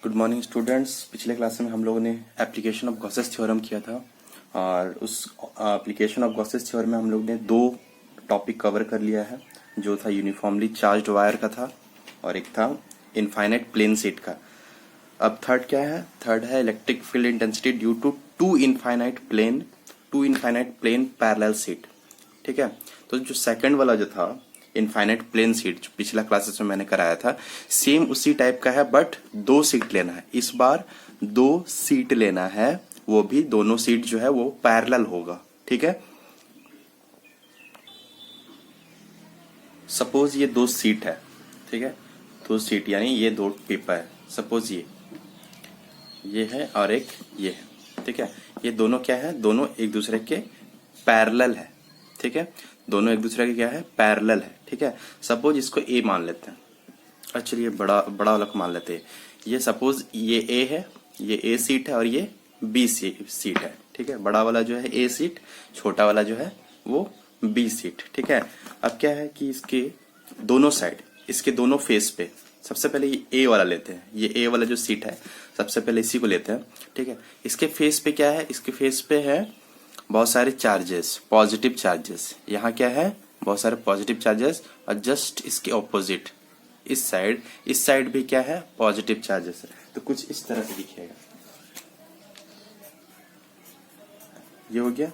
Good morning students. पिछले class में हम लोगों ने एप्लीकेशन ऑफ गॉसेस थ्योरम किया था और उस एप्लीकेशन ऑफ गॉसेस थ्योरम में हम लोग ने दो टॉपिक कवर कर लिया है, जो था यूनिफॉर्मली चार्ज्ड वायर का था और एक था इनफाइनाइट प्लेन शीट का। अब थर्ड क्या है? थर्ड है electric field intensity due to two infinite plane parallel sheet. ठीक है, तो जो सेकंड वाला जो था इनफाइनाइट प्लेन शीट, जो पिछला क्लासेस में मैंने कराया था, सेम उसी टाइप का है, बट दो सीट लेना है। इस बार दो सीट लेना है, वो भी दोनों सीट जो है वो पैरेलल होगा। ठीक है, सपोज ये दो सीट है, ठीक है, दो सीट यानी ये दो पेपर है। सपोज ये है और एक ये है। ठीक है, ये दोनों क्या है? दोनों एक दूसरे के पैरेलल है। ठीक है, दोनों एक दूसरे के क्या है? पैरेलल है। ठीक है, सपोज इसको ए मान लेते हैं। अच्छा, ये बड़ा वाला मान लेते हैं। ये सपोज ये ए है, ये ए सीट है और ये बी सीट है। ठीक है, बड़ा वाला जो है ए सीट, छोटा वाला जो है वो बी सीट। ठीक है, अब क्या है कि इसके दोनों साइड, इसके दोनों फेस पे सबसे पहले ये ए वाला लेते हैं। ये ए वाला जो सीट है सबसे पहले इसी को लेते हैं। ठीक है, इसके फेस पे क्या है? इसके फेस पे है बहुत सारे चार्जेस, पॉजिटिव चार्जेस। यहाँ क्या है? बहुत सारे पॉजिटिव चार्जेस। और जस्ट इसके ऑपोजिट इस साइड भी क्या है? पॉजिटिव चार्जेस है। तो कुछ इस तरह से दिखेगा। ये हो गया।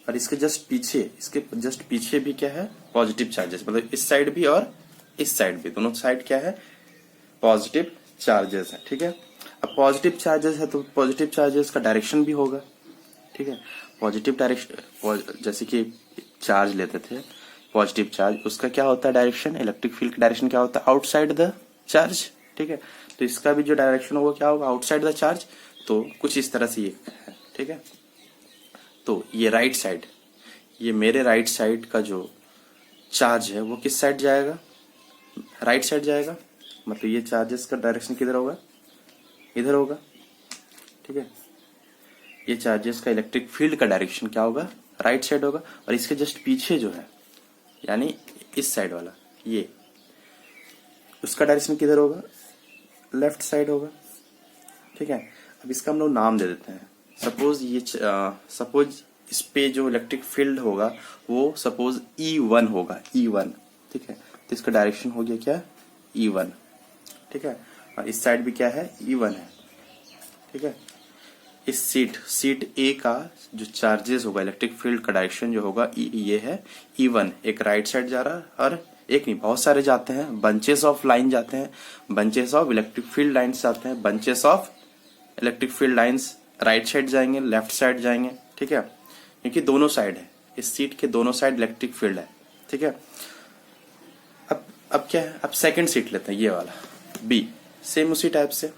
और इसके जस्ट पीछे भी क्या है? Positive charges. मतलब इस साइड भी और इस साइड भी, दोनों साइड क्या है? पॉजिटिव चार्जेस है। ठीक है, अब पॉजिटिव चार्जेस है तो पॉजिटिव चार्जेस का डायरेक्शन भी होगा। ठीक है, पॉजिटिव डायरेक्शन, जैसे कि चार्ज लेते थे, पॉजिटिव चार्ज, उसका क्या होता है डायरेक्शन? इलेक्ट्रिक फील्ड का डायरेक्शन क्या होता है? Outside the charge. ठीक है, तो इसका भी जो डायरेक्शन होगा क्या होगा? Outside the charge. तो कुछ इस तरह से ये है। ठीक है, तो ये राइट साइड, ये मेरे राइट साइड का जो चार्ज है वो किस साइड जाएगा? राइट साइड जाएगा। मतलब ये चार्जेस का डायरेक्शन किधर होगा? इधर होगा। ठीक है, ये चार्जेस का इलेक्ट्रिक फील्ड का डायरेक्शन क्या होगा? राइट साइड होगा। और इसके जस्ट पीछे जो है, यानी इस साइड वाला, ये उसका डायरेक्शन किधर होगा? लेफ्ट साइड होगा। ठीक है, अब इसका हम लोग नाम दे देते हैं। सपोज इस पे जो इलेक्ट्रिक फील्ड होगा वो सपोज E1 होगा, E1। ठीक है, तो इसका डायरेक्शन हो गया क्या? E1। ठीक है, और इस साइड भी क्या है? E1 है। ठीक है, इस सीट ए का जो चार्जेस होगा, इलेक्ट्रिक फील्ड का डायरेक्शन जो होगा ये है E1। एक राइट साइड जा रहा है और एक नहीं, बहुत सारे जाते हैं, बंचेस ऑफ लाइन जाते हैं, bunches of electric field lines जाते हैं, bunches of electric field lines right side जाएंगे, लेफ्ट साइड जाएंगे। ठीक है, क्योंकि दोनों साइड है, इस सीट के दोनों साइड इलेक्ट्रिक फील्ड है। ठीक है, अब क्या है? अब सेकंड सीट लेते हैं, ये वाला बी। सेम उसी टाइप से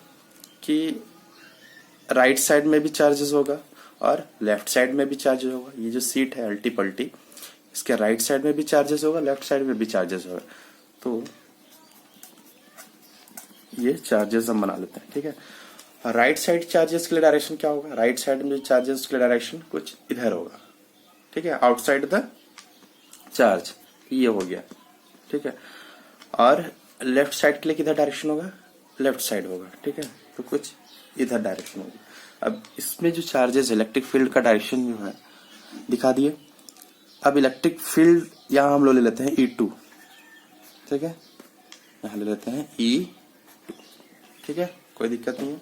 कि राइट साइड में भी चार्जेस होगा और लेफ्ट साइड में भी चार्जेस होगा। ये जो सीट है अल्टी पल्टी, इसके राइट साइड में भी चार्जेस होगा, लेफ्ट साइड में भी चार्जेस होगा। तो ये चार्जेस हम बना लेते हैं। ठीक है, राइट साइड चार्जेस के लिए डायरेक्शन क्या होगा? राइट साइड में चार्जेस के लिए डायरेक्शन कुछ इधर होगा। ठीक है, आउटसाइड द चार्ज, ये हो गया। ठीक है, और लेफ्ट साइड के लिए किधर डायरेक्शन होगा? लेफ्ट साइड होगा। ठीक है, तो कुछ इधर डायरेक्शन होगी। अब इसमें जो चार्जेस, इलेक्ट्रिक फील्ड का डायरेक्शन जो है दिखा दिए। अब इलेक्ट्रिक फील्ड यहां हम लोग ले लेते हैं E2। ठीक है, यहां ले लेते हैं E2। ठीक है, कोई दिक्कत नहीं है।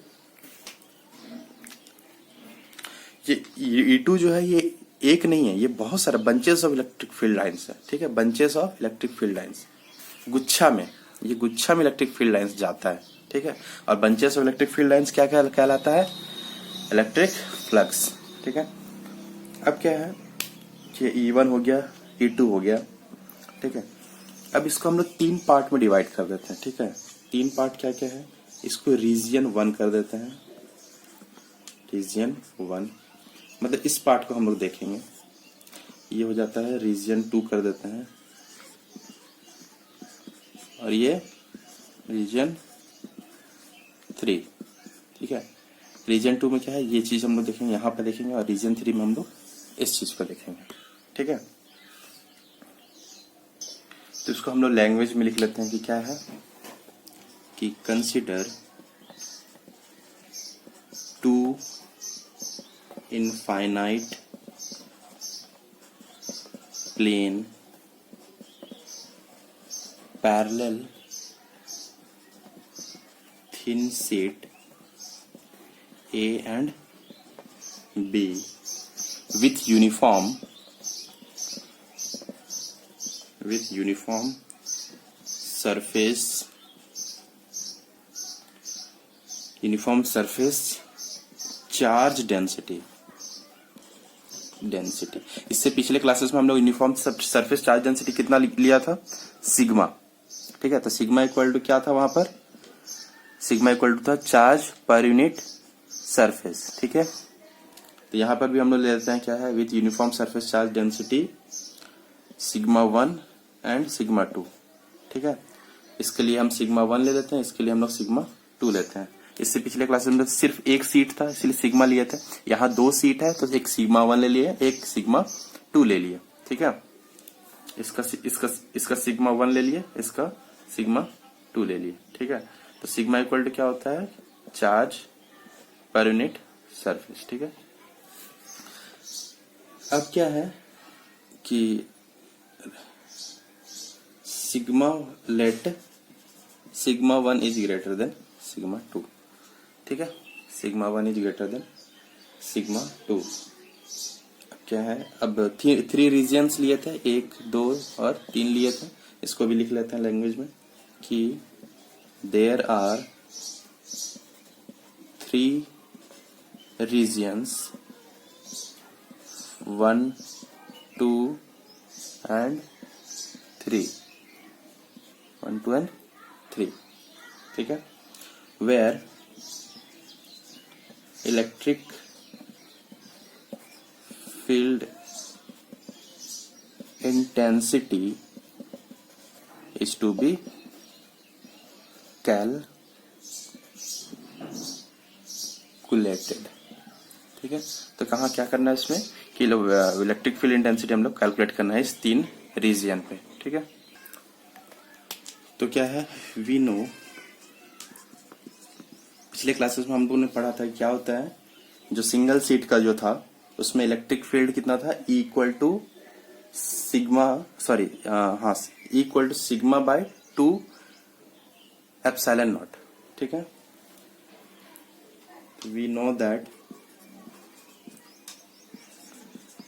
ये E2 जो है ये एक नहीं है, ये बहुत सारे bunches of electric field lines है। ठीक है, bunches of electric field lines, गुच्छा में इलेक्ट्रिक फील्ड लाइंस जाता है। ठीक है, और bunches of electric field lines क्या कहलाता है? Electric flux. ठीक है, अब क्या है कि E1 हो गया, E2 हो गया। ठीक है, अब इसको हम लोग तीन पार्ट में डिवाइड कर देते हैं। ठीक है, तीन पार्ट क्या क्या है? इसको रीजन 1 कर देते हैं। रीजन 1 मतलब इस पार्ट को हम लोग देखेंगे, ये हो जाता है। रीजन 2 कर देते हैं और ये रीजन 3। ठीक है, रीजन 2 में क्या है? ये चीज हम लोग देखेंगे, यहाँ पे देखेंगे, और रीजन 3 में हम लोग इस चीज को देखेंगे। ठीक है, तो इसको हम लोग लैंग्वेज में लिख लेते हैं कि क्या है? कि consider two infinite plane parallel thin sheet A and B with uniform surface charge density। इससे पिछले क्लासेस में हम लोग यूनिफॉर्म सरफेस चार्ज डेंसिटी कितना लिया था, सिग्मा। ठीक है, तो सिग्मा इक्वल टू क्या था वहां पर, सिग्मा इक्वल टू था चार्ज पर यूनिट सरफेस। ठीक है, तो यहां पर भी हम लोग ले लेते हैं क्या है, with uniform surface charge density sigma 1 and sigma 2। ठीक है, इसके लिए हम सिग्मा 1 ले लेते हैं, इसके लिए हम लोग सिग्मा 2 लेते हैं। इससे पिछले क्लास में सिर्फ एक सीट था इसलिए सिग्मा लिए थे, यहाँ 2 सीट है तो एक सिग्मा 1 ले लिए, एक सिग्मा 2 ले लिए। ठीक है, इसका सिग्मा 1 ले लिए, इसका सिग्मा 2 ले लिए। ठीक है, तो सिग्मा इक्वल टू क्या होता है, चार्ज पर यूनिट सरफेस। ठीक है, अब क्या है कि let sigma 1 is greater than sigma 2। ठीक है, sigma 1 is greater than sigma 2। क्या है, अब 3 रीजन्स लिए थे, 1, 2 और 3 लिए थे। इसको भी लिख लेते हैं लैंग्वेज में कि there are 3 regions 1, 2 and 3, 1, 2 and 3। ठीक है, where electric field intensity is to be calculated। ठीक है, तो कहाँ क्या करना है इसमें कि इलेक्ट्रिक फील्ड इंटेंसिटी हम लोग कैलकुलेट करना है इस 3 रीजन पे। ठीक है, तो क्या है, वी नो, पिछले क्लासेस में हम लोगों ने पढ़ा था क्या होता है, जो सिंगल सीट का जो था उसमें इलेक्ट्रिक फील्ड कितना था, equal to sigma by 2 epsilon naught. ठीक है, we know that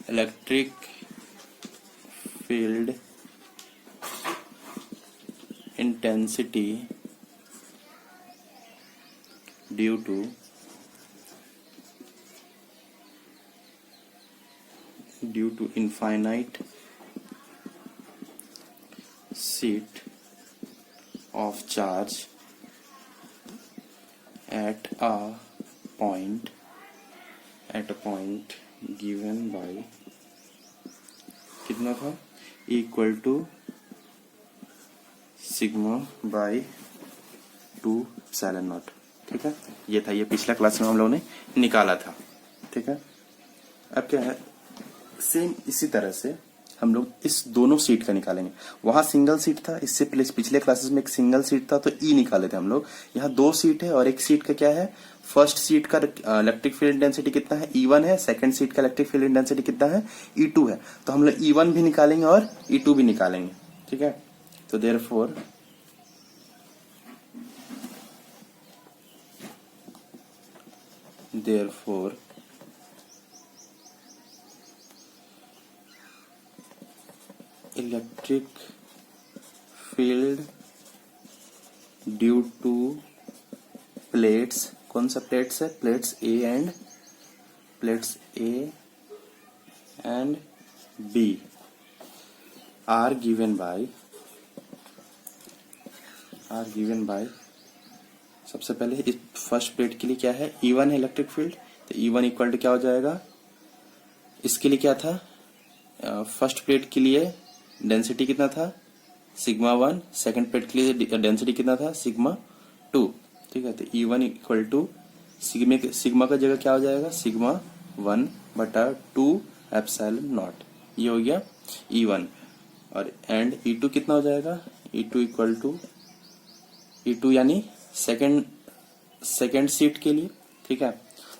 electric field intensity due to infinite sheet of charge at a point given by कितना था, equal to sigma by 2 epsilon naught. ठीक है, ये था, ये पिछला क्लास में हम लोगों ने निकाला था। ठीक है, अब क्या है, सेम इसी तरह से हम लोग इस दोनों सीट का निकालेंगे। वहां सिंगल सीट था, इससे पिछले क्लासेस में एक सिंगल सीट था तो ई निकाले थे हम लोग। यहाँ 2 सीट है और एक सीट का क्या है, फर्स्ट सीट का इलेक्ट्रिक फील्ड इंटेंसिटी कितना है, E1 है, सेकंड सीट का इलेक्ट्रिक फील्ड इंटेंसिटी कितना है, E2 है। तो हम लोग E1 भी निकालेंगे और E2 भी निकालेंगे। ठीक है, तो therefore electric field due to plates, कौन सा प्लेट्स है, plates A and B are given by सबसे पहले इस फर्स्ट प्लेट के लिए क्या है, E1 है इलेक्ट्रिक फील्ड, तो E1 इक्वल टू क्या हो जाएगा, इसके लिए क्या था, फर्स्ट प्लेट के लिए डेंसिटी कितना था, सिग्मा 1, सेकंड प्लेट के लिए डेंसिटी कितना था, सिग्मा 2। ठीक है, तो E1 इक्वल टू सिग्मा का जगह क्या हो जाएगा, सिग्मा 1/2 एप्सिलॉन नॉट। ये हो गया E1 और एंड E2 कितना हो जाएगा, E2 इक्वल टू E2 यानी सेकेंड सीट के लिए, ठीक है।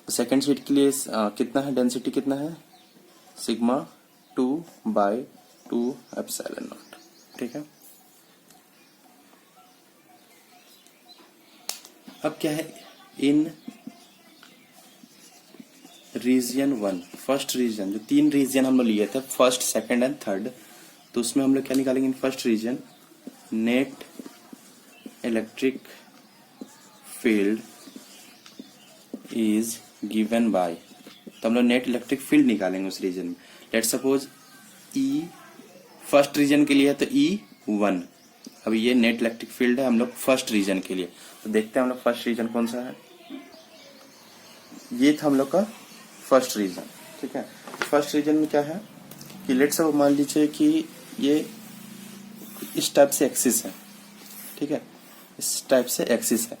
तो सेकेंड सीट के लिए कितना है, डेंसिटी कितना है, सिग्मा 2/2 एप्सिलॉन नॉट, ठीक है। अब क्या है, इन रीजन 1, फर्स्ट रीजन, जो 3 रीजन हम लोग लिए थे, फर्स्ट, सेकंड एंड थर्ड, तो उसमें हम लोग क्या निकालेंगे, in first region net electric field is given by, तो हम लोग नेट इलेक्ट्रिक फील्ड निकालेंगे उस रीजन में। Let suppose E first region के लिए है तो E1, अब ये नेट इलेक्ट्रिक फील्ड है हम लोग फर्स्ट रीजन के लिए, तो देखते हैं हम लोग फर्स्ट रीजन कौन सा है। ये था हम लोग का फर्स्ट रीजन, ठीक है। फर्स्ट रीजन में क्या है कि लेट सपोज मान लीजिए कि ये इस टाइप से एक्सिस है, ठीक है, इस टाइप से एक्सिस है।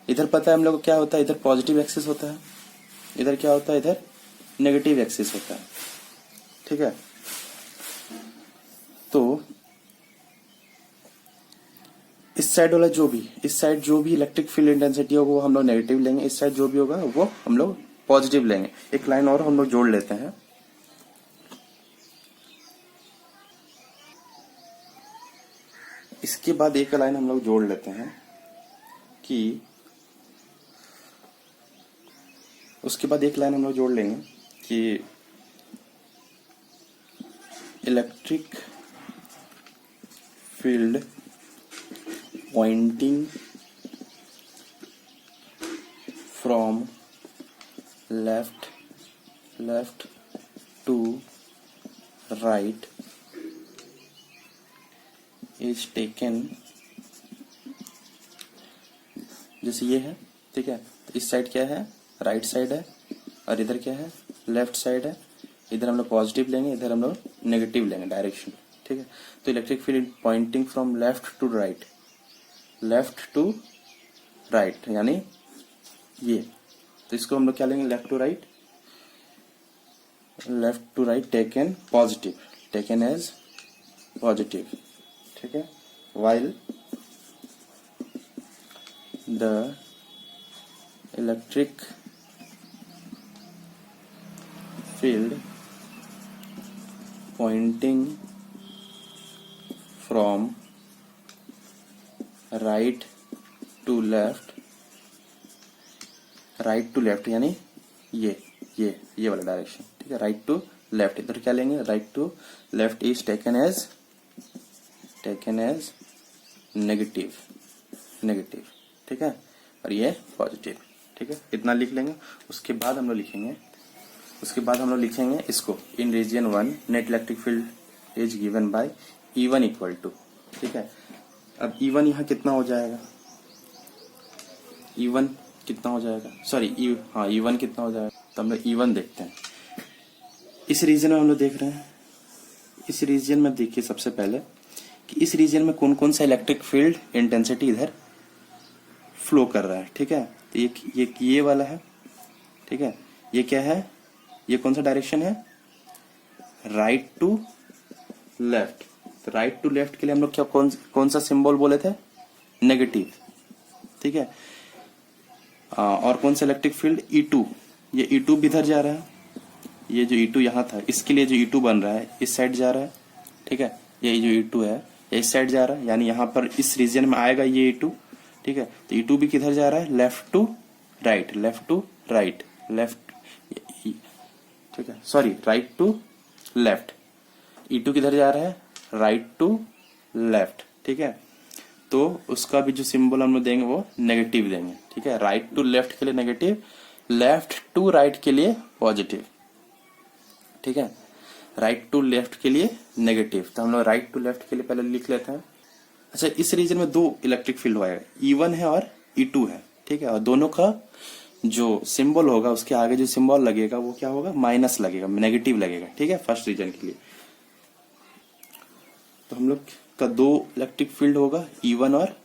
इधर पता है हम लोग को क्या होता है, इधर पॉजिटिव एक्सिस होता है, इधर क्या होता है, इधर नेगेटिव एक्सिस होता है, ठीक है। तो इस साइड वाला इस साइड जो भी इलेक्ट्रिक फील्ड इंटेंसिटी होगा वो हम लोग नेगेटिव लेंगे, इस साइड जो भी होगा वो हम लोग पॉजिटिव लेंगे। एक लाइन और हम लोग जोड़ लेते हैं, इसके बाद एक लाइन हम लोग जोड़ लेते हैं कि उसके बाद एक लाइन हम लोग जोड़ लेंगे कि electric field pointing from left to right is taken, जैसे ये है, ठीक है। तो इस साइड क्या है, राइट साइड है, और इधर क्या है, लेफ्ट साइड है। इधर हम लोग पॉजिटिव लेंगे, इधर हम लोग नेगेटिव लेंगे डायरेक्शन, ठीक है। तो electric field pointing from left to right यानी ये, तो इसको हम लोग क्या लेंगे, left to right taken as positive, ठीक है। While the electric field pointing from right to left यानी ये वाला डायरेक्शन, ठीक है। राइट टू लेफ्ट, इधर क्या लेंगे, right to left is taken as negative, ठीक है, और ये पॉजिटिव, ठीक है। इतना लिख लेंगे। उसके बाद हम लोग लिखेंगे इसको, in region 1 net electric field is given by E1 equal to, ठीक है। अब E1 यहाँ कितना हो जाएगा, E1 कितना हो जाएगा, E1 कितना हो जाएगा, तो हम लोग E1 देखते हैं। इस रीजन में हम लोग देख रहे हैं, इस रीजन में देखिए सबसे पहले कि इस रीजन में कौन कौन सा इलेक्ट्रिक फील्ड इंटेंसिटी इधर फ्लो कर रहा है, ठीक है। तो ये वाला है, ठीक है। ये क्या है, ये कौन सा डायरेक्शन है, राइट टू लेफ्ट। तो राइट टू लेफ्ट के लिए हम लोग क्या कौन सा सिंबल बोले थे, नेगेटिव, ठीक है। और कौन सा इलेक्ट्रिक फील्ड, E2, ये E2 भी इधर जा रहा है, ये जो E2 यहाँ था इसके लिए जो E2 बन रहा है इस साइड जा रहा है, ठीक है। ये जो E2 है ये इस साइड जा रहा है, यानी यहाँ पर इस रीजन में आएगा ये E2, ठीक है। तो E2 भी किधर जा रहा है, लेफ्ट टू राइट, ठीक है, राइट टू लेफ्ट। E2 किधर जा रहा है, राइट टू लेफ्ट, ठीक है। तो उसका भी जो सिंबल हम लोग देंगे वो नेगेटिव देंगे, ठीक है। राइट टू लेफ्ट के लिए नेगेटिव, लेफ्ट टू राइट के लिए पॉजिटिव, ठीक है। राइट टू लेफ्ट के लिए नेगेटिव, तो हम लोग राइट टू लेफ्ट के लिए पहले लिख लेते हैं। अच्छा, इस रीजन में 2 इलेक्ट्रिक फील्ड होगा, E1 है और E2 है, ठीक है। और दोनों का जो सिंबल होगा उसके आगे जो सिंबल लगेगा वो क्या होगा, माइनस लगेगा, नेगेटिव लगेगा, ठीक है, फर्स्ट रीजन के लिए। तो हम लोग का 2 इलेक्ट्रिक फील्ड होगा, E1 और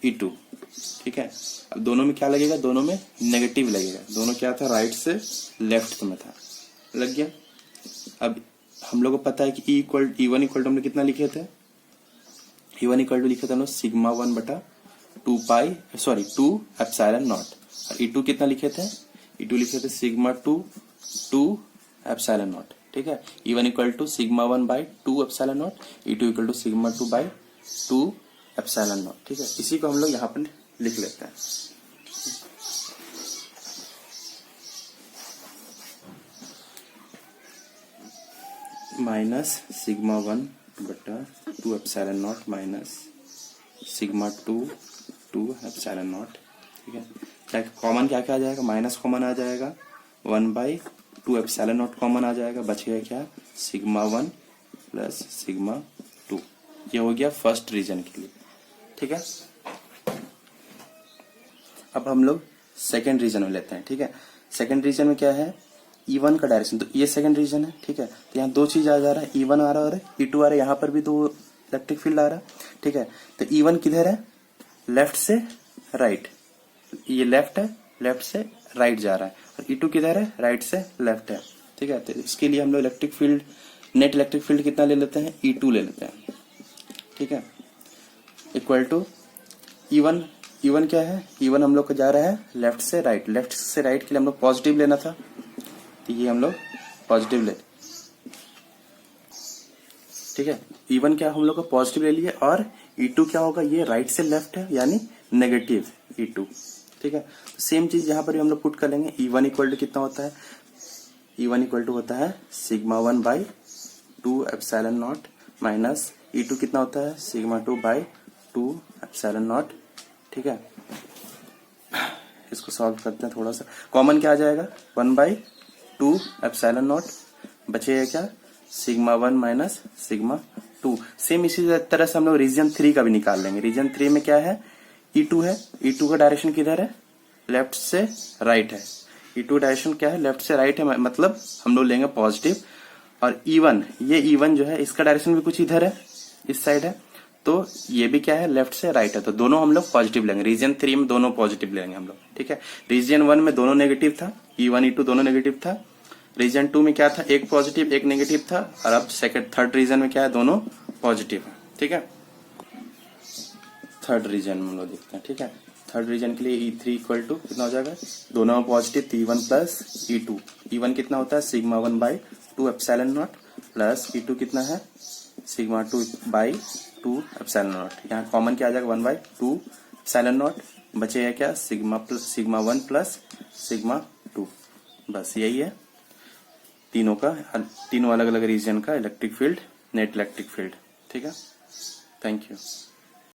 E2, ठीक है। अब दोनों में क्या लगेगा, दोनों में नेगेटिव लगेगा, दोनों क्या था, राइट से लेफ्ट में था, लग गया। अब हम लोग को पता है कि E1 इक्वल टू हम लोग कितना लिखे थे, E1 इक्वल टू लिखे थे हम लोग सिग्मा 1/2 2 एप्सिलॉन नॉट, और E2 कितना लिखे थे, E2 लिखे थे सिग्मा 2 एप्सिलॉन नॉट, ठीक है। E1 equal to sigma 1 by 2 epsilon naught, E2 equal to sigma 2 by 2 epsilon naught, ठीक है। इसी को हम लोग यहाँ पर लिख लेते हैं। माइनस सिग्मा 1 बटा 2 epsilon not minus sigma 2 epsilon naught, ठीक है। क्या कॉमन क्या क्या आ जाएगा, माइनस कॉमन आ जाएगा, 1 बाई 2 एप्सिलॉन नॉट कॉमन आ जाएगा, बचेगा क्या सिग्मा 1 प्लस सिग्मा 2। ये हो गया फर्स्ट रीजन के लिए, ठीक है। अब हम लोग सेकेंड रीजन में लेते हैं, ठीक है। सेकेंड रीजन में क्या है, E1 का डायरेक्शन, तो ये सेकंड रीजन है, ठीक है। तो यहाँ दो चीज आ जा रहा है, E1 आ रहा है और E2 आ रहा है, यहाँ पर भी दो इलेक्ट्रिक फील्ड आ रहा है, ठीक है। तो E1 किधर है, लेफ्ट से राइट, ये लेफ्ट है, लेफ्ट से राइट जा रहा है, और E2 किधर है, राइट से लेफ्ट है, ठीक है। तो इसके लिए हम लोग electric field, net electric field कितना ले लेते हैं, E2 ले लेते हैं, ठीक है। इक्वल टू E1 क्या है, E1 हम लोग को जा रहा है लेफ्ट से राइट, लेफ्ट से राइट के लिए हम लोग पॉजिटिव लेना था, तो ये हम लोग पॉजिटिव ले, ठीक है। E1 क्या हम लोग को पॉजिटिव ले लिए, और E2 क्या होगा, ये राइट से लेफ्ट है यानी नेगेटिव E2, ठीक है। सेम चीज यहाँ पर भी हम लोग पुट कर लेंगे। E1 इक्वल टू कितना होता है, E1 इक्वल टू होता है sigma 1 by 2 epsilon not minus E2 कितना होता है सिग्मा 2 बाई 2 एप्सिलॉन नॉट, ठीक है। इसको सॉल्व करते हैं थोड़ा सा, कॉमन क्या आ जाएगा, 1 बाई 2 एप्सिलॉन नॉट, बचेगा क्या सिग्मा 1 माइनस सिग्मा 2। सेम इसी तरह से हम लोग रीजन 3 का भी निकाल लेंगे। रीजन 3 में क्या है, E2 है, E2 का डायरेक्शन किधर है, लेफ्ट से राइट है, E2 डायरेक्शन क्या है, लेफ्ट से राइट है, मतलब हम लोग लेंगे पॉजिटिव। और E1, ये E1 जो है इसका डायरेक्शन भी कुछ इधर है, इस साइड है, तो ये भी क्या है, लेफ्ट से राइट है, तो दोनों हम लोग पॉजिटिव लेंगे। रीजन 3 में दोनों पॉजिटिव लेंगे हम लोग, ठीक है। रीजन 1 में दोनों नेगेटिव था, E1 E2 दोनों नेगेटिव था। रीजन 2 में क्या था, एक पॉजिटिव एक नेगेटिव था, और अब थर्ड रीजन में क्या है, दोनों पॉजिटिव है, ठीक है। थर्ड रीजन में हम लोग देखते हैं, ठीक है। थर्ड रीजन के लिए E3 इक्वल टू कितना हो जाएगा, दोनों में पॉजिटिव, तो E1 प्लस E2। E1 कितना होता है sigma 1 by 2 epsilon not, plus E2 कितना है सिग्मा 2 बाई 2 एप्सिलॉन नॉट। यहाँ कॉमन क्या आ जाएगा, 1 बाई 2 एप्सिलॉन नॉट, बचेगा क्या सिग्मा 1 प्लस सिग्मा 2। बस यही है तीनों अलग अलग रीजन का electric field, net electric field, ठीक है। Thank you.